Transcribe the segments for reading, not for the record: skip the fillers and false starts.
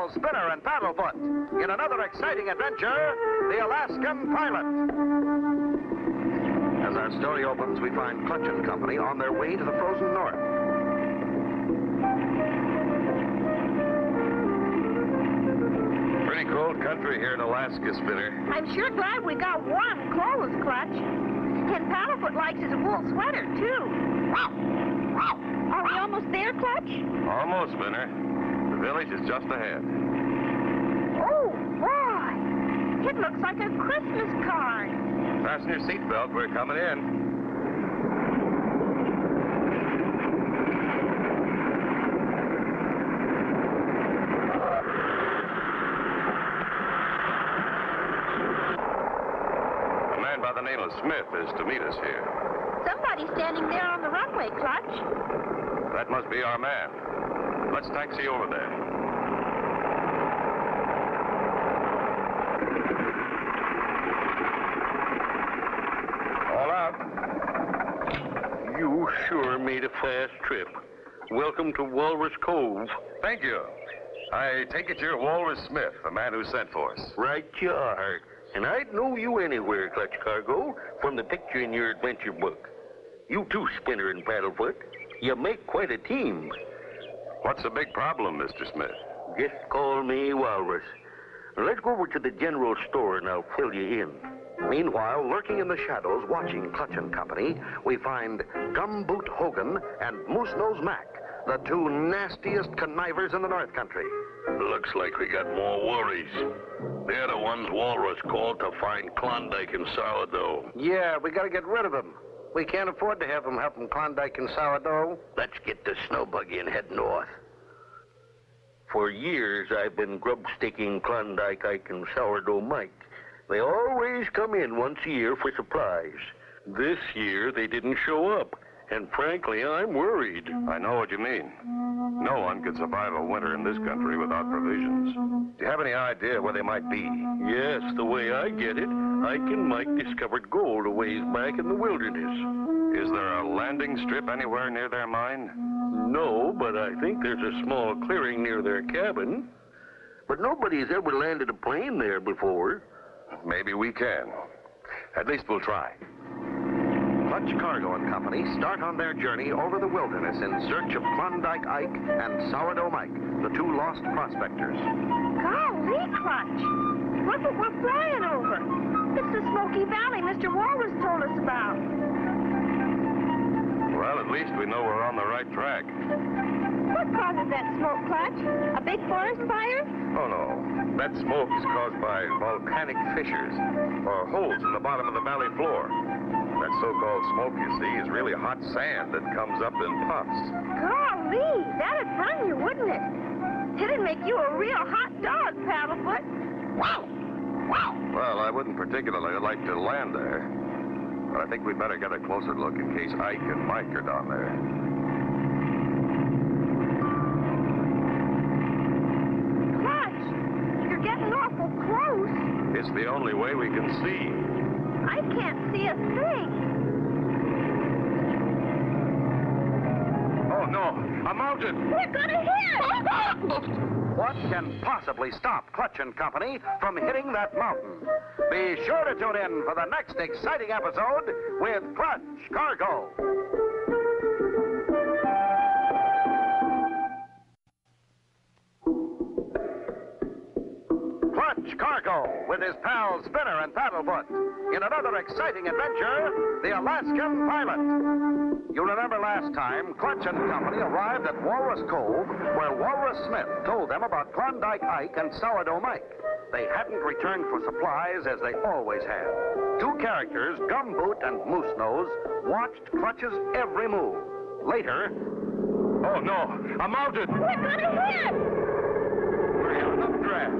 pals Spinner and Paddlefoot in another exciting adventure, the Alaskan Pilot. As our story opens, we find Clutch and Company on their way to the frozen north. Pretty cold country here in Alaska, Spinner. I'm sure glad we got warm clothes, Clutch. And Paddlefoot likes his wool sweater, too. Are we almost there, Clutch? Almost, Spinner. The village is just ahead. Oh, boy. It looks like a Christmas card. Fasten your seatbelt. We're coming in. A man by the name of Smith is to meet us here. Somebody's standing there on the runway, Clutch. That must be our man. Let's taxi over there. All out. You sure made a fast trip. Welcome to Walrus Cove. Thank you. I take it you're Walrus Smith, the man who sent for us. Right you are. And I'd know you anywhere, Clutch Cargo, from the picture in your adventure book. You too, Spinner and Paddlefoot. You make quite a team. What's the big problem, Mr. Smith? Just call me Walrus. Let's go over to the general store and I'll fill you in. Meanwhile, lurking in the shadows, watching Clutch and Company, we find Gumboot Hogan and Moose Nose Mac, the two nastiest connivers in the North Country. Looks like we got more worries. They're the ones Walrus called to find Klondike and Sourdough. Yeah, we gotta get rid of them. We can't afford to have them helping Klondike and Sourdough. Let's get the snow buggy and head north. For years, I've been grub-sticking Klondike Ike and Sourdough Mike. They always come in once a year for supplies. This year, they didn't show up. And frankly, I'm worried. I know what you mean. No one could survive a winter in this country without provisions. Do you have any idea where they might be? Yes, the way I get it, Ike and Mike discovered gold a ways back in the wilderness. Is there a landing strip anywhere near their mine? No, but I think there's a small clearing near their cabin. But nobody's ever landed a plane there before. Maybe we can. At least we'll try. Clutch Cargo and Company start on their journey over the wilderness in search of Klondike Ike and Sourdough Mike, the two lost prospectors. Golly, Clutch. Look what we're flying over. It's the Smoky Valley Mr. Walrus told us about. Well, at least we know we're on the right track. What causes that smoke, Clutch? A big forest fire? Oh, no. That smoke is caused by volcanic fissures, or holes in the bottom of the valley floor. That so-called smoke, you see, is really hot sand that comes up in puffs. Golly, that'd burn you, wouldn't it? It'd make you a real hot dog, Paddlefoot. Wow! Wow! Well, I wouldn't particularly like to land there. But I think we'd better get a closer look in case Ike and Mike are down there. Clutch, you're getting awful close. It's the only way we can see. I can't see a thing. Oh, no. A mountain! We're gonna hit! What can possibly stop Clutch and Company from hitting that mountain? Be sure to tune in for the next exciting episode with Clutch Cargo. Clutch Cargo with his pals Spinner and Paddlefoot in another exciting adventure, the Alaskan Pilot. You remember last time, Clutch and Company arrived at Walrus Cove, where Walrus Smith told them about Klondike Ike and Sourdough Mike. They hadn't returned for supplies as they always had. Two characters, Gumboot and Moose Nose, watched Clutch's every move. Later... Oh, no! A mountain! We're gonna hit! We're in an updraft.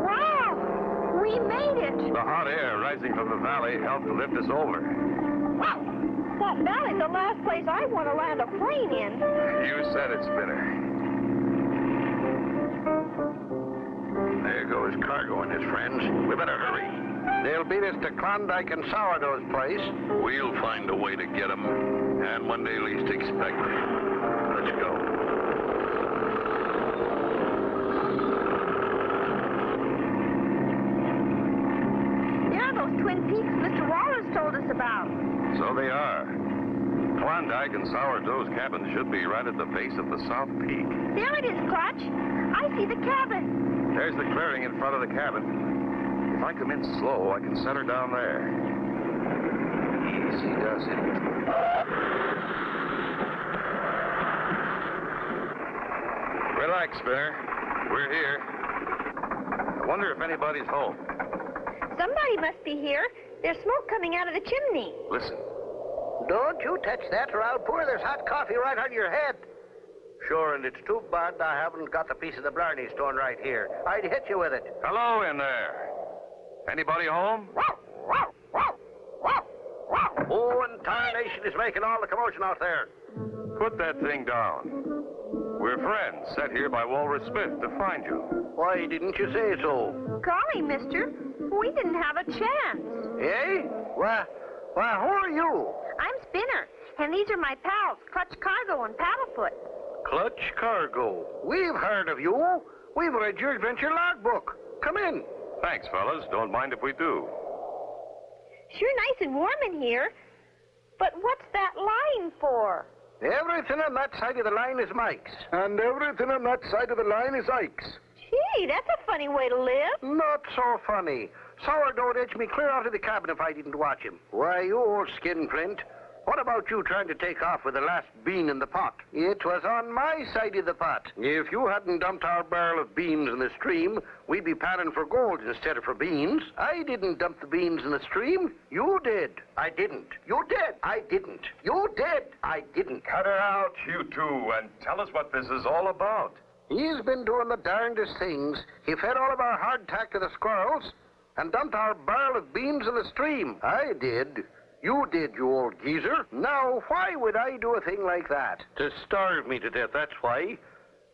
Wow! We made it! The hot air rising from the valley helped lift us over. Wow! That valley's the last place I want to land a plane in. You said it, Spinner. There goes Cargo and his friends. We better hurry. They'll beat us to Klondike and Sourdough's place. We'll find a way to get them. And when they least expect it. Let's go. Twin Peaks Mr. Walrus told us about. So they are. Klondike and Sourdough's cabin should be right at the base of the South Peak. There it is, Clutch. I see the cabin. There's the clearing in front of the cabin. If I come in slow, I can set her down there. Easy does it. Relax, Spinner. We're here. I wonder if anybody's home. Somebody must be here. There's smoke coming out of the chimney. Listen. Don't you touch that or I'll pour this hot coffee right on your head. Sure, and it's too bad I haven't got the piece of the Blarney stone right here. I'd hit you with it. Hello in there. Anybody home? Oh, and tarnation is making all the commotion out there. Put that thing down. We're friends, sent here by Walrus Smith to find you. Why didn't you say so? Golly, mister. We didn't have a chance. Eh? Why, who are you? I'm Spinner, and these are my pals, Clutch Cargo and Paddlefoot. Clutch Cargo. We've heard of you. We've read your adventure logbook. Come in. Thanks, fellas. Don't mind if we do. Sure nice and warm in here. But what's that line for? Everything on that side of the line is Mike's. And everything on that side of the line is Ike's. Gee, that's a funny way to live. Not so funny. Sourdough'd edge me clear out of the cabin if I didn't watch him. Why, you old skin print. What about you trying to take off with the last bean in the pot? It was on my side of the pot. If you hadn't dumped our barrel of beans in the stream, we'd be panning for gold instead of for beans. I didn't dump the beans in the stream. You did. I didn't. You did. I didn't. You did. I didn't. Cut her out, you two, and tell us what this is all about. He's been doing the darndest things. He fed all of our hardtack to the squirrels and dumped our barrel of beans in the stream. I did. You did, you old geezer. Now, why would I do a thing like that? To starve me to death, that's why.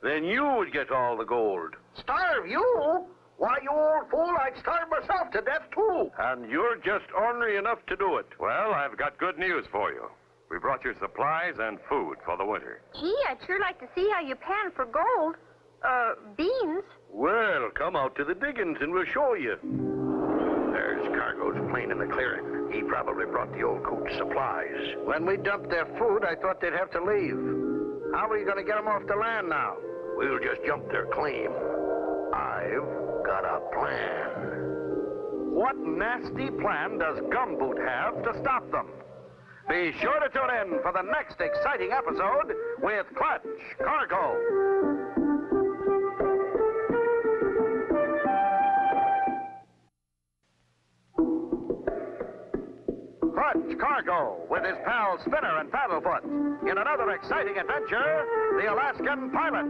Then you would get all the gold. Starve you? Why, you old fool, I'd starve myself to death, too. And you're just ornery enough to do it. Well, I've got good news for you. We brought you supplies and food for the winter. Gee, I'd sure like to see how you pan for gold. Beans. Well, come out to the diggings and we'll show you. There's Cargo's plane in the clearing. He probably brought the old coot's supplies. When we dumped their food, I thought they'd have to leave. How are you going to get them off the land now? We'll just jump their claim. I've got a plan. What nasty plan does Gumboot have to stop them? Be sure to tune in for the next exciting episode with Clutch Cargo. Clutch Cargo with his pals Spinner and Paddlefoot in another exciting adventure, the Alaskan Pilot.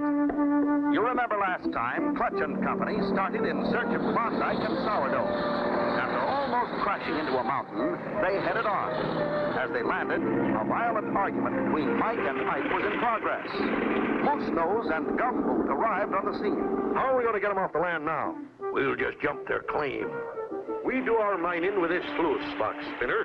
You remember last time, Clutch and Company started in search of Klondike and Sourdough. After almost crashing into a mountain, they headed on. As they landed, a violent argument between Mike and Ike was in progress. Moose Nose and Gumboot arrived on the scene. How are we going to get them off the land now? We'll just jump their claim. We do our mining with this sluice box, Spinner.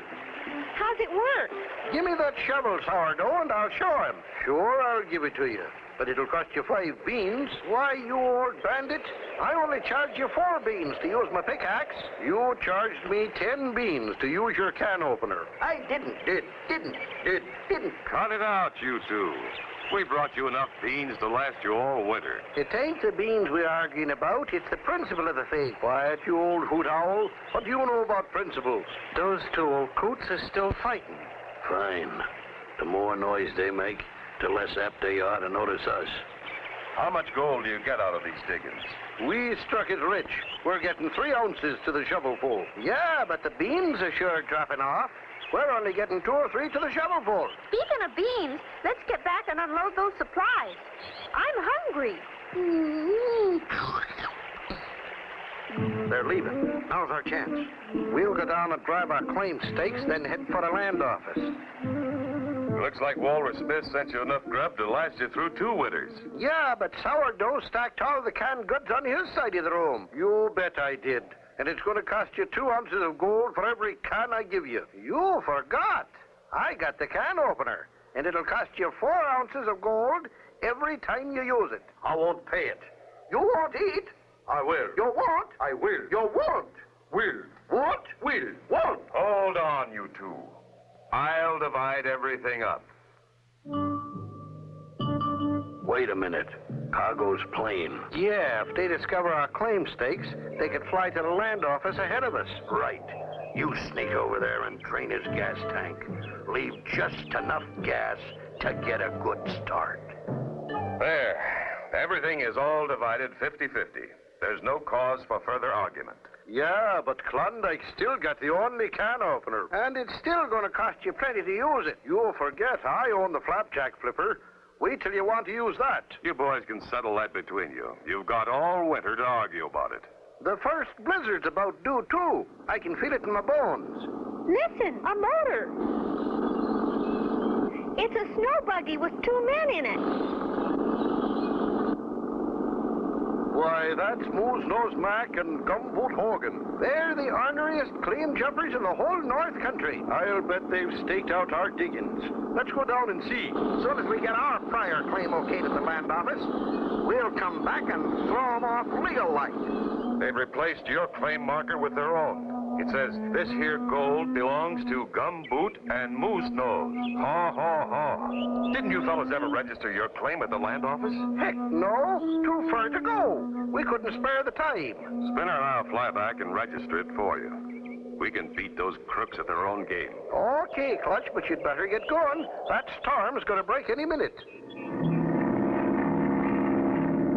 How's it work? Give me that shovel, Sourdough, and I'll show him. Sure, I'll give it to you. But it'll cost you 5 beans. Why, you old bandit? I only charged you 4 beans to use my pickaxe. You charged me 10 beans to use your can opener. I didn't. Cut it out, you two. We brought you enough beans to last you all winter. It ain't the beans we're arguing about. It's the principle of the thing. Quiet, you old hoot owl. What do you know about principles? Those 2 old coots are still fighting. Fine. The more noise they make, the less apt they are to notice us. How much gold do you get out of these diggings? We struck it rich. We're getting 3 ounces to the shovelful. Yeah, but the beans are sure dropping off. We're only getting 2 or 3 to the shovelful. Speaking of beans, let's get back and unload those supplies. I'm hungry. They're leaving. Now's our chance. We'll go down and grab our claim stakes, then head for the land office. Looks like Walrus Smith sent you enough grub to last you through 2 winters. Yeah, but Sourdough stacked all the canned goods on his side of the room. You bet I did. And it's going to cost you 2 ounces of gold for every can I give you. You forgot. I got the can opener. And it'll cost you 4 ounces of gold every time you use it. I won't pay it. You won't eat. I will. You won't. I will. You won't. Will. What? Will. Won't. Hold on, you two. I'll divide everything up. Wait a minute. Cargo's plane. Yeah, if they discover our claim stakes, they could fly to the land office ahead of us. Right. You sneak over there and drain his gas tank. Leave just enough gas to get a good start. There. Everything is all divided 50-50. There's no cause for further argument. Yeah, but Klondike's still got the only can opener. And it's still going to cost you plenty to use it. You'll forget I own the flapjack flipper. Wait till you want to use that. You boys can settle that between you. You've got all winter to argue about it. The first blizzard's about due, too. I can feel it in my bones. Listen, a motor. It's a snow buggy with 2 men in it. Why, that's Moose-Nose Mac and Gumboot Hogan. They're the orneriest claim jumpers in the whole North Country. I'll bet they've staked out our diggings. Let's go down and see. As soon as we get our prior claim okayed at the land office, we'll come back and throw them off legal-like. They've replaced your claim marker with their own. It says, this here gold belongs to Gumboot and Moose Nose. Ha, ha, ha. Didn't you fellas ever register your claim at the land office? Heck no, too far to go. We couldn't spare the time. Spinner and I'll fly back and register it for you. We can beat those crooks at their own game. Okay, Clutch, but you'd better get going. That storm's going to break any minute.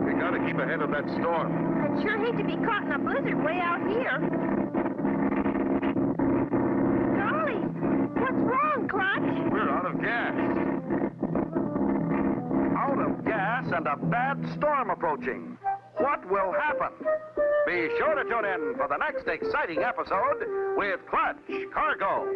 We gotta keep ahead of that storm. I'd sure hate to be caught in a blizzard way out here. Golly, what's wrong, Clutch? We're out of gas. Out of gas and a bad storm approaching. What will happen? Be sure to tune in for the next exciting episode with Clutch Cargo.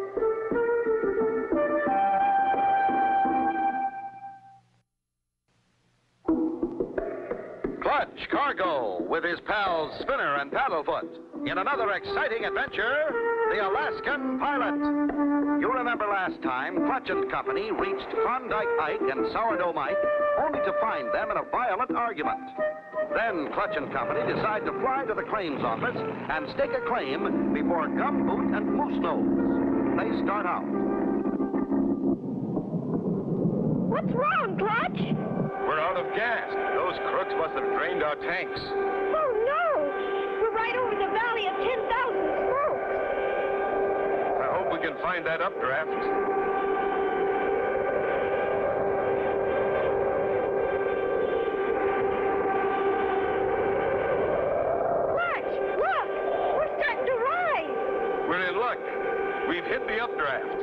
Clutch Cargo with his pals Spinner and Paddlefoot in another exciting adventure, the Alaskan Pilot. You remember last time Clutch and Company reached Klondike Ike and Sourdough Mike only to find them in a violent argument. Then Clutch and Company decide to fly to the claims office and stake a claim before Gumboot and Moose Nose. They start out. What's wrong, Clutch? We're out of gas. Those crooks must have drained our tanks. Oh, no! We're right over the valley of 10,000 smokes. I hope we can find that updraft. Clutch, look! We're starting to rise. We're in luck. We've hit the updraft.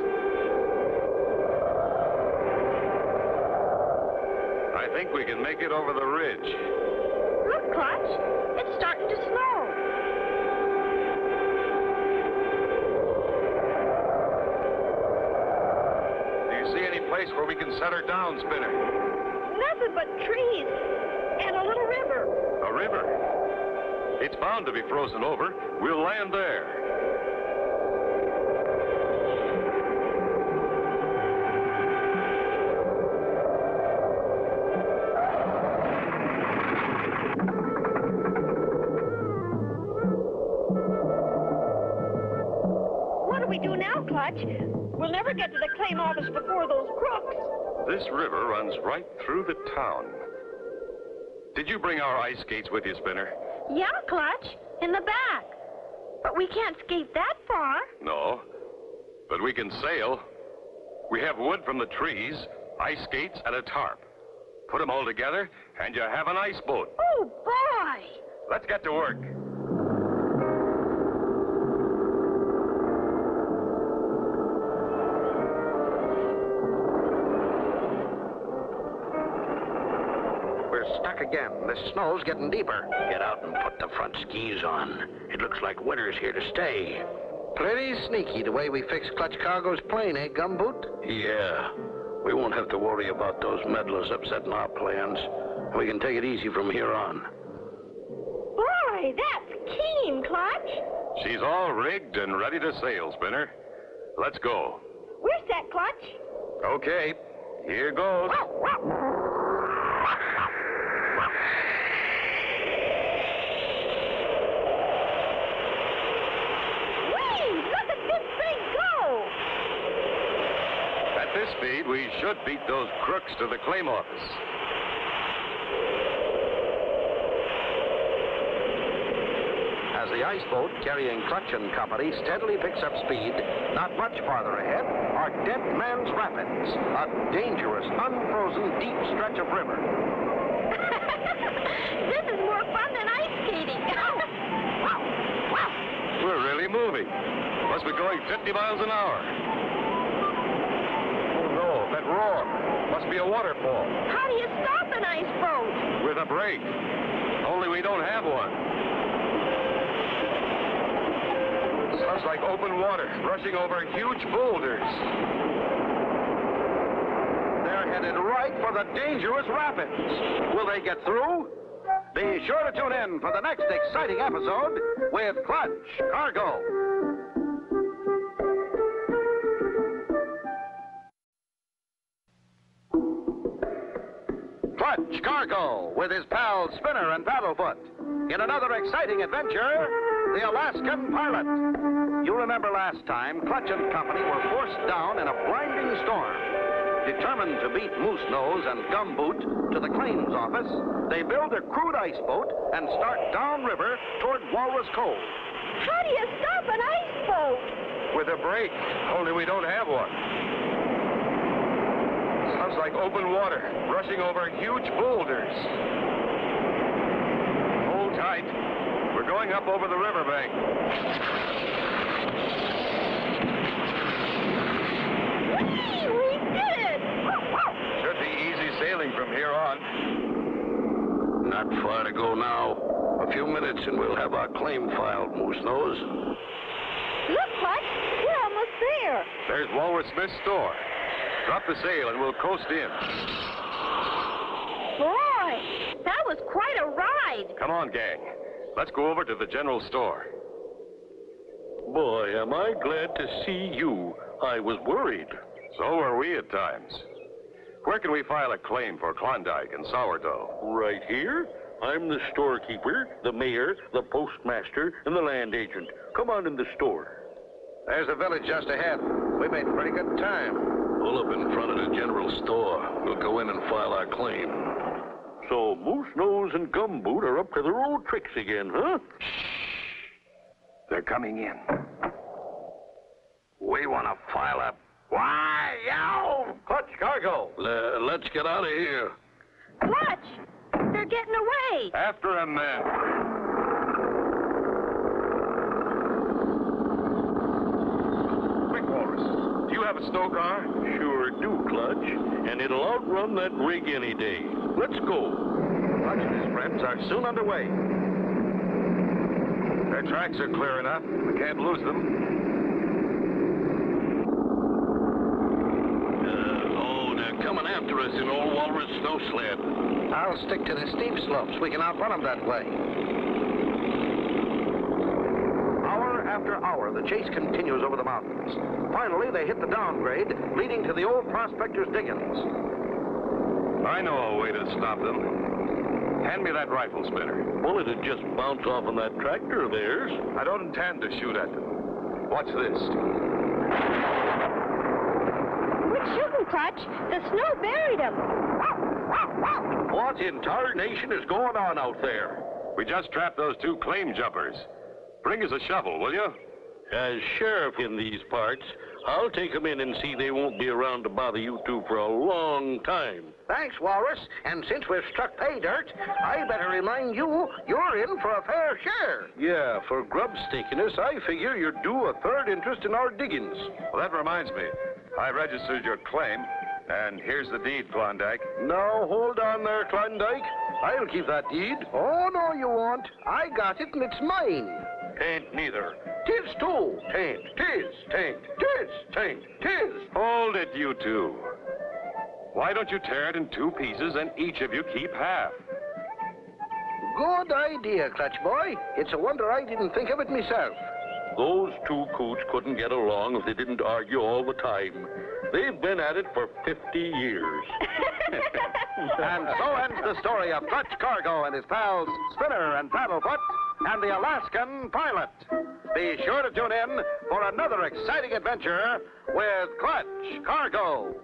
I think we can make it over the ridge. Look, Clutch, it's starting to snow. Do you see any place where we can set her down, Spinner? Nothing but trees and a little river. A river? It's bound to be frozen over. We'll land there. What do we do now, Clutch? We'll never get to the claim office before those crooks. This river runs right through the town. Did you bring our ice skates with you, Spinner? Yeah, Clutch, in the back. But we can't skate that far. No. But we can sail. We have wood from the trees, ice skates, and a tarp. Put them all together, and you have an ice boat. Oh, boy! Let's get to work. We're stuck again. The snow's getting deeper. Get out and put the front skis on. It looks like winter's here to stay. Plenty sneaky the way we fixed Clutch Cargo's plane, eh, Gumboot? Yeah. We won't have to worry about those meddlers upsetting our plans. We can take it easy from here on. Boy, that's keen, Clutch. She's all rigged and ready to sail, Spinner. Let's go. We're set, Clutch. Okay, here goes. Whee! Look at this thing go! speed, we should beat those crooks to the claim office. As the ice boat carrying Clutch and Company steadily picks up speed, not much farther ahead are Dead Man's Rapids, a dangerous, unfrozen, deep stretch of river. This is more fun than ice skating. We're really moving. Must be going 50 miles an hour. Oh, no, that roar. Must be a waterfall. How do you stop an ice boat? With a brake. Only we don't have one. Sounds like open water, rushing over huge boulders. They're headed right for the dangerous rapids. Will they get through? Be sure to tune in for the next exciting episode with Clutch Cargo. Clutch Cargo with his pals Spinner and Paddlefoot in another exciting adventure, the Alaskan Pilot. You remember last time, Clutch and Company were forced down in a blinding storm. Determined to beat Moose Nose and Gumboot to the claims office, they build a crude ice boat and start downriver toward Walrus Cove. How do you stop an ice boat? With a brake. Only we don't have one. Sounds like open water, rushing over huge boulders. Hold tight. We're going up over the riverbank. We did it! Should be easy sailing from here on. Not far to go now. A few minutes and we'll have our claim filed, Moose Nose. Look, Clutch, we're almost there. There's Walrus Smith's store. Drop the sail and we'll coast in. Boy, that was quite a ride. Come on, gang. Let's go over to the general store. Boy, am I glad to see you. I was worried. So were we at times. Where can we file a claim for Klondike and sourdough? Right here? I'm the storekeeper, the mayor, the postmaster, and the land agent. Come on in the store. There's the village just ahead. We made pretty good time. Pull up in front of the general store. We'll go in and file our claim. So Moose Nose and Gumboot are up to their old tricks again, huh? They're coming in. We want to file a... Why, yow! Clutch Cargo. Let's get out of here. Clutch, they're getting away. After him, men. Quick, Walrus. Do you have a snow car? Sure do, Clutch. And it'll outrun that rig any day. Let's go. Clutch and his friends are soon underway. Their tracks are clear enough. We can't lose them. Coming after us in old Walrus snow sled. I'll stick to the steep slopes. We can outrun them that way. Hour after hour, the chase continues over the mountains. Finally, they hit the downgrade, leading to the old prospector's diggings. I know a way to stop them. Hand me that rifle, Spinner. Well, it'd just bounce off on that tractor of theirs. I don't intend to shoot at them. Watch this. Shoot 'em, Clutch. The snow buried them. What in tarnation is going on out there? We just trapped those two claim jumpers. Bring us a shovel, will you? As sheriff in these parts, I'll take them in and see they won't be around to bother you two for a long time. Thanks, Walrus. And since we've struck pay dirt, I better remind you, you're in for a fair share. Yeah, for grub stickiness, I figure you're due a third interest in our diggings. Well, that reminds me. I registered your claim, and here's the deed, Klondike. Now, hold on there, Klondike. I'll keep that deed. Oh, no, you won't. I got it, and it's mine. Tain't neither. Tis too. Tain't. Tis. Tain't. Tis. Tain't. Tis. Hold it, you two. Why don't you tear it in two pieces, and each of you keep half? Good idea, Clutch Boy. It's a wonder I didn't think of it myself. Those two coots couldn't get along if they didn't argue all the time. They've been at it for 50 years. And so ends the story of Clutch Cargo and his pals Spinner and Paddlefoot and the Alaskan Pilot. Be sure to tune in for another exciting adventure with Clutch Cargo.